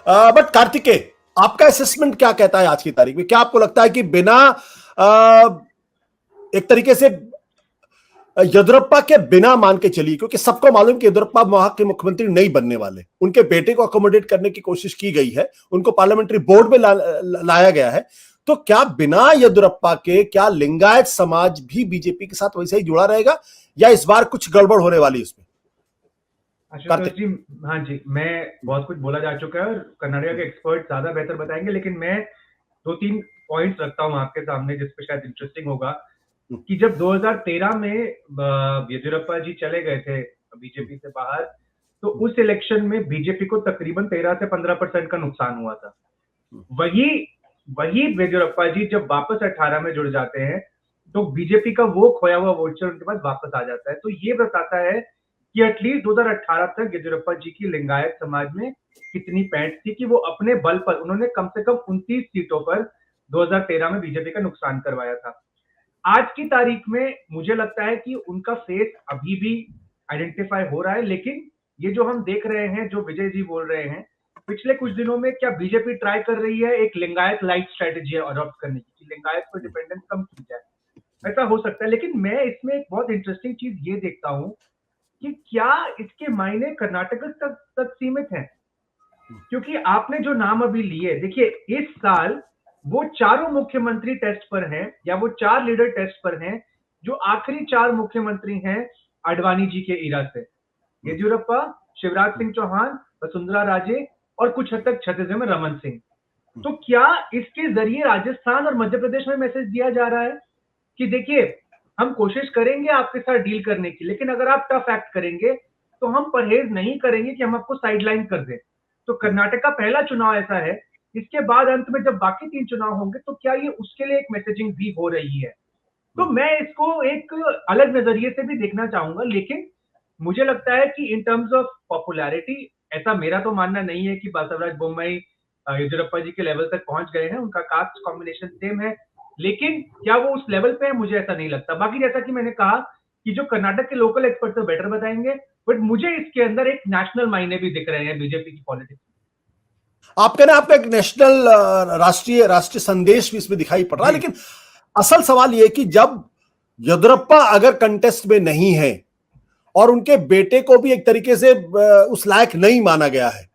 But Kartikeya, आपका assessment क्या कहता है आज की तारीख में? क्या आपको लगता है कि बिना एक तरीके से येदियुरप्पा के बिना मान के चलिए, क्योंकि सबको मालूम कि येदियुरप्पा वहां के मुख्यमंत्री नहीं बनने वाले, उनके बेटे को अकोमोडेट करने की कोशिश की गई है, उनको पार्लियामेंट्री बोर्ड में लाया गया है, तो क्या बिना येदियुरप्पा के क्या लिंगायत समाज भी बीजेपी के साथ वैसे ही जुड़ा रहेगा, या इस बार कुछ गड़बड़ होने वाली उसमें? आशुतोष जी, हाँ जी, मैं बहुत कुछ बोला जा चुका है और कर्नाटक के एक्सपर्ट ज्यादा बेहतर बताएंगे, लेकिन मैं 2-3 पॉइंट्स रखता हूँ आपके सामने जिसपे शायद इंटरेस्टिंग होगा कि जब 2013 में येदियुरप्पा जी चले गए थे बीजेपी से बाहर, तो उस इलेक्शन में बीजेपी को तकरीबन 13 से 15% का नुकसान हुआ था। वही येदियुरप्पा जी जब वापस 18 में जुड़ जाते हैं तो बीजेपी का वो खोया हुआ वोट शेयर उनके पास वापस आ जाता है। तो ये बताता है कि एटलीस्ट 2018 तक येदियुरप्पा जी की लिंगायत समाज में कितनी पैंठ थी कि वो अपने बल पर उन्होंने कम से कम 29 सीटों पर 2013 में बीजेपी का नुकसान करवाया था। आज की तारीख में मुझे लगता है कि उनका फेस अभी भी आइडेंटिफाई हो रहा है, लेकिन ये जो हम देख रहे हैं, जो विजय जी बोल रहे हैं, पिछले कुछ दिनों में क्या बीजेपी ट्राई कर रही है एक लिंगायत लाइट स्ट्रेटेजी अडॉप्ट करने की, लिंगायत पर डिपेंडेंस कम की जाए, ऐसा हो सकता है। लेकिन मैं इसमें एक बहुत इंटरेस्टिंग चीज ये देखता हूं कि क्या इसके मायने कर्नाटक तक सीमित हैं, क्योंकि आपने जो नाम अभी लिए, देखिए इस साल वो चारों मुख्यमंत्री टेस्ट पर हैं, या वो 4 लीडर टेस्ट पर हैं जो आखिरी 4 मुख्यमंत्री हैं आडवाणी जी के इरा से, येदियुरप्पा, शिवराज सिंह चौहान, वसुंधरा राजे और कुछ हद तक छत्तीसगढ़ में रमन सिंह। तो क्या इसके जरिए राजस्थान और मध्य प्रदेश में मैसेज दिया जा रहा है कि देखिए हम कोशिश करेंगे आपके साथ डील करने की, लेकिन अगर आप टफ एक्ट करेंगे तो हम परहेज नहीं करेंगे कि हम आपको साइडलाइन कर दें। तो कर्नाटक का पहला चुनाव ऐसा है, इसके बाद अंत में जब बाकी 3 चुनाव होंगे तो क्या ये उसके लिए एक मैसेजिंग भी हो रही है? तो मैं इसको एक अलग नजरिए से भी देखना चाहूंगा, लेकिन मुझे लगता है कि इन टर्म्स ऑफ पॉपुलैरिटी, ऐसा मेरा तो मानना नहीं है कि बसवराज बोम्मई येदियुरप्पा जी के लेवल तक पहुंच गए हैं, उनका कास्ट कॉम्बिनेशन सेम है, लेकिन क्या वो उस लेवल पे है, मुझे ऐसा नहीं लगता। बाकी जैसा कि मैंने कहा कि जो कर्नाटक के लोकल एक्सपर्ट तो बेटर बताएंगे, बट मुझे इसके अंदर एक नेशनल मायने भी दिख रहे हैं बीजेपी की पॉलिटिक्स। आप कह रहे हैं आपको एक नेशनल राष्ट्रीय राष्ट्रीय संदेश भी इसमें दिखाई पड़ रहा है, लेकिन असल सवाल यह कि जब येदियुरप्पा अगर कंटेस्ट में नहीं है और उनके बेटे को भी एक तरीके से उस लायक नहीं माना गया है,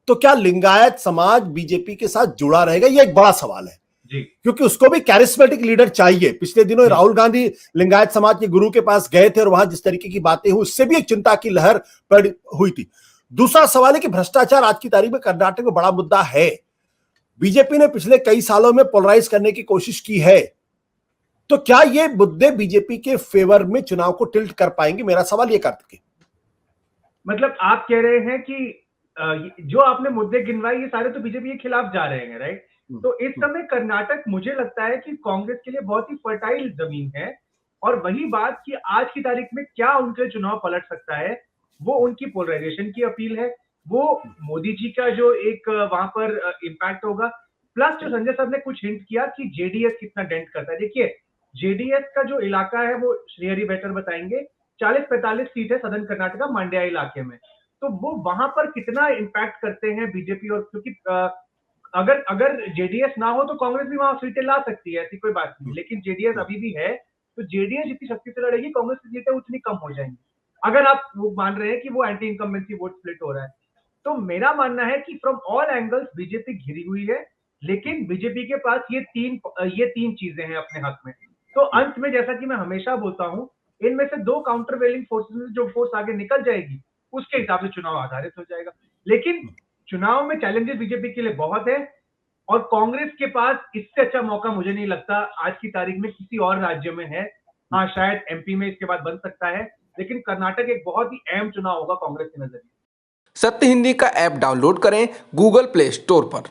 तो क्या लिंगायत समाज बीजेपी के साथ जुड़ा रहेगा? यह एक बड़ा सवाल है जी, क्योंकि उसको भी कैरिस्मेटिक लीडर चाहिए। पिछले दिनों राहुल गांधी लिंगायत समाज के गुरु के पास गए थे और वहां जिस तरीके की बातें हुई उससे भी एक चिंता की लहर हुई थी। दूसरा सवाल है कि भ्रष्टाचार आज की तारीख में कर्नाटक में बड़ा मुद्दा है। बीजेपी ने पिछले कई सालों में पोलराइज करने की कोशिश की है, तो क्या ये मुद्दे बीजेपी के फेवर में चुनाव को टिल्ट कर पाएंगे? मेरा सवाल ये करते, मतलब आप कह रहे हैं कि जो आपने मुद्दे गिनवाए ये सारे तो बीजेपी के खिलाफ जा रहे हैं, राइट? तो इस समय कर्नाटक मुझे लगता है कि कांग्रेस के लिए बहुत ही फर्टाइल जमीन है, और वही बात कि आज की तारीख में क्या उनके चुनाव पलट सकता है, वो उनकी पोलराइजेशन की अपील है, वो मोदी जी का जो एक वहां पर इम्पैक्ट होगा, प्लस जो संजय साहब ने कुछ हिंट किया कि जेडीएस कितना डेंट करता है। देखिए जेडीएस का जो इलाका है वो श्रीहरि बेटर बताएंगे, 40-45 सीट है सदर्न कर्नाटका मांड्या इलाके में, तो वो वहां पर कितना इम्पैक्ट करते हैं बीजेपी, और क्योंकि अगर अगर जेडीएस ना हो तो कांग्रेस भी वहां सीटें ला सकती है, ऐसी कोई बात नहीं, लेकिन जेडीएस अभी भी है, तो जेडीएस जितनी शक्ति से लड़ेगी कांग्रेस की सीटें उतनी कम हो जाएंगी, अगर आप वो मान रहे हैं कि वो एंटी इनकम्बेंसी वोट स्प्लिट हो रहा है। तो मेरा मानना है कि फ्रॉम ऑल एंगल्स बीजेपी घिरी हुई है, लेकिन बीजेपी के पास ये तीन चीजें हैं अपने हाथ में। तो अंत में जैसा कि मैं हमेशा बोलता हूं, इनमें से 2 काउंटरवेलिंग फोर्सेस में जो फोर्स आगे निकल जाएगी उसके हिसाब से चुनाव आधारित हो जाएगा। लेकिन चुनाव में चैलेंजेस बीजेपी के लिए बहुत है, और कांग्रेस के पास इससे अच्छा मौका मुझे नहीं लगता आज की तारीख में किसी और राज्य में है। हाँ, शायद एमपी में इसके बाद बन सकता है, लेकिन कर्नाटक एक बहुत ही अहम चुनाव होगा कांग्रेस के नजरिए। सत्य हिंदी का ऐप डाउनलोड करें गूगल प्ले स्टोर पर।